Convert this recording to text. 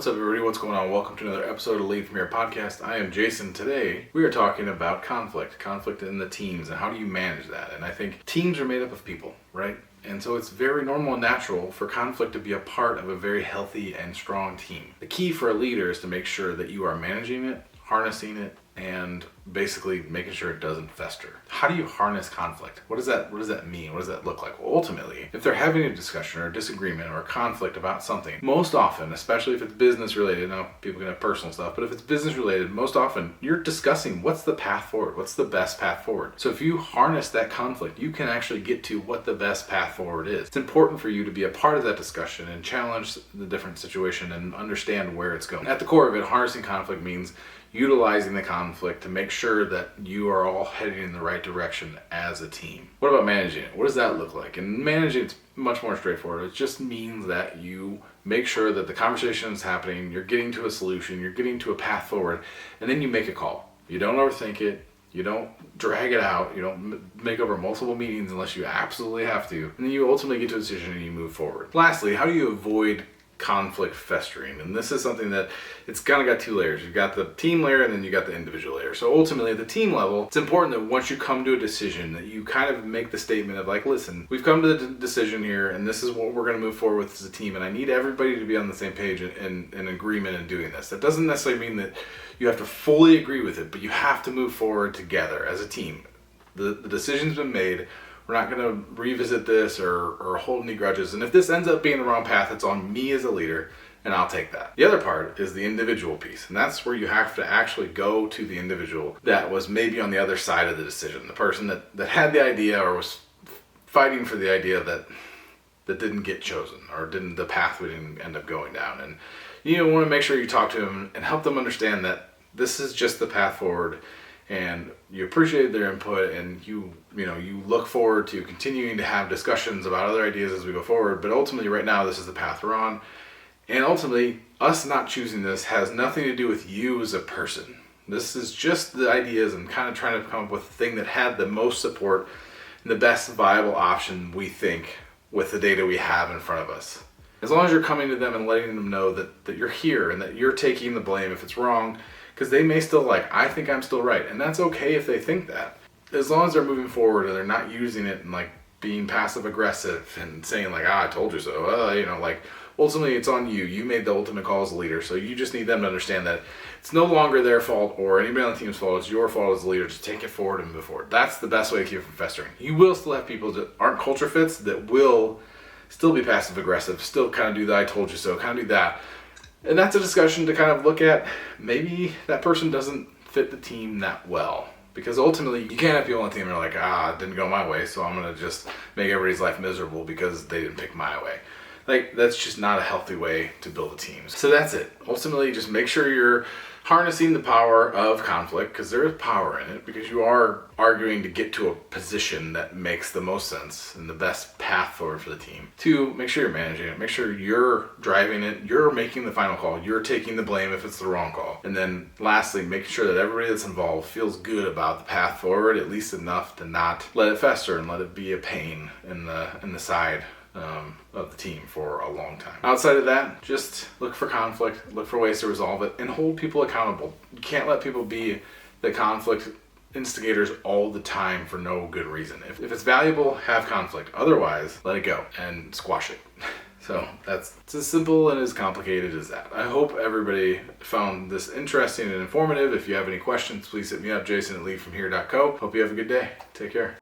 What's up, everybody? What's going on? Welcome to another episode of Lead From Here podcast. I am Jason. Today, we are talking about conflict in the teams, and how do you manage that? And I think teams are made up of people, right? And so it's very normal and natural for conflict to be a part of a very healthy and strong team. The key for a leader is to make sure that you are managing it, harnessing it, and basically making sure it doesn't fester. How do you harness conflict? What does that mean? What does that look like? Well, ultimately, if they're having a discussion or a disagreement or a conflict about something, most often, especially if it's business related, now people can have personal stuff, but if it's business related, most often you're discussing what's the path forward, what's the best path forward. So if you harness that conflict, you can actually get to what the best path forward is. It's important for you to be a part of that discussion and challenge the different situation and understand where it's going. At the core of it, harnessing conflict means utilizing the conflict to make sure that you are all heading in the right direction as a team. What about managing it? What does that look like? And managing it's much more straightforward. It just means that you make sure that the conversation is happening, you're getting to a solution, you're getting to a path forward, and then you make a call. You don't overthink it. You don't drag it out. You don't make over multiple meetings unless you absolutely have to. And then you ultimately get to a decision and you move forward. Lastly, how do you avoid conflict festering? And this is something that it's kind of got two layers. You've got the team layer and then you got the individual layer. So ultimately at the team level, it's important that once you come to a decision that you kind of make the statement of like, listen, we've come to the decision here and this is what we're going to move forward with as a team, and I need everybody to be on the same page and in agreement in doing this. That doesn't necessarily mean that you have to fully agree with it, but you have to move forward together as a team. The decision's been made. We're not going to revisit this or hold any grudges. And if this ends up being the wrong path, it's on me as a leader, and I'll take that. The other part is the individual piece. And that's where you have to actually go to the individual that was maybe on the other side of the decision. The person that had the idea or was fighting for the idea that didn't get chosen, or the path we didn't end up going down. And you want to make sure you talk to them and help them understand that this is just the path forward, and you appreciate their input, and you look forward to continuing to have discussions about other ideas as we go forward. But ultimately right now, this is the path we're on. And ultimately, us not choosing this has nothing to do with you as a person. This is just the ideas and kind of trying to come up with the thing that had the most support and the best viable option, we think, with the data we have in front of us. As long as you're coming to them and letting them know that you're here and that you're taking the blame if it's wrong, because they may still I think I'm still right. And that's okay if they think that. As long as they're moving forward and they're not using it and being passive aggressive and saying I told you so, ultimately it's on you. You made the ultimate call as a leader. So you just need them to understand that it's no longer their fault or anybody on the team's fault. It's your fault as a leader to take it forward and move forward. That's the best way to keep it from festering. You will still have people that aren't culture fits that will still be passive aggressive, still kind of do the I told you so, kind of do that. And that's a discussion to kind of look at. Maybe that person doesn't fit the team that well. Because ultimately, you can't have people on the team that are it didn't go my way, so I'm going to just make everybody's life miserable because they didn't pick my way. That's just not a healthy way to build a team. So that's it. Ultimately, just make sure you're harnessing the power of conflict, because there is power in it, because you are arguing to get to a position that makes the most sense and the best path forward for the team. 2, make sure you're managing it. Make sure you're driving it. You're making the final call. You're taking the blame if it's the wrong call. And then lastly, make sure that everybody that's involved feels good about the path forward, at least enough to not let it fester and let it be a pain in the side of the team for a long time. Outside of that, just look for conflict, look for ways to resolve it, and hold people accountable. You can't let people be the conflict instigators all the time for no good reason. If it's valuable, have conflict. Otherwise, let it go and squash it. So it's as simple and as complicated as that. I hope everybody found this interesting and informative. If you have any questions, please hit me up, Jason at leadfromhere.co. Hope you have a good day. Take care.